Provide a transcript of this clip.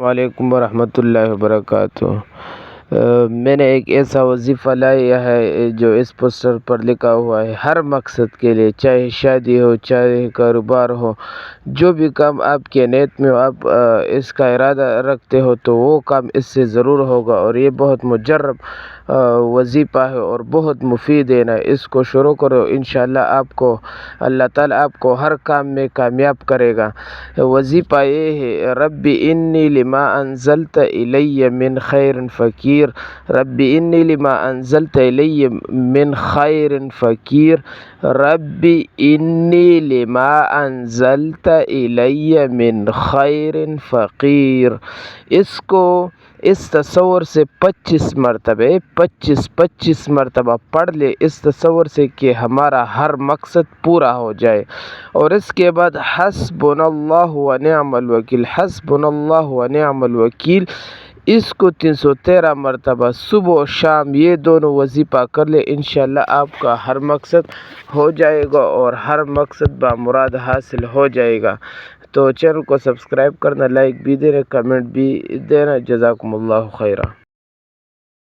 وعلیکم ورحمۃ اللہ وبرکاتہ۔ میں نے ایک ایسا وظیفہ لایا ہے جو اس پوسٹر پر لکھا ہوا ہے، ہر مقصد کے لیے، چاہے شادی ہو، چاہے کاروبار ہو، جو بھی کام آپ کے نیت میں آپ اس کا ارادہ رکھتے ہو تو وہ کام اس سے ضرور ہوگا، اور یہ بہت مجرب وظیفہ ہے اور بہت مفید ہے نا۔ اس کو شروع کرو، انشاءاللہ آپ کو اللہ تعالیٰ آپ کو ہر کام میں کامیاب کرے گا۔ وظیفہ یہ ہے، رب انی لما انزلت الی من خیر فقیر، رب انی لما انزلت الی من خیر فقیر، رب انی لما انزلت الی من خیر فقیر۔ اس کو اس تصور سے 25 مرتبہ پڑھ لے، اس تصور سے کہ ہمارا ہر مقصد پورا ہو جائے، اور اس کے بعد حسبنا اللہ و نعم الوکیل، حسبنا اللہ و نعم الوکیل، اس کو 313 مرتبہ صبح و شام یہ دونوں وظیفہ کر لے، انشاءاللہ آپ کا ہر مقصد ہو جائے گا اور ہر مقصد بامراد حاصل ہو جائے گا۔ تو چینل کو سبسکرائب کرنا، لائک بھی دینا، کمنٹ بھی دینا۔ جزاکم اللہ خیرہ۔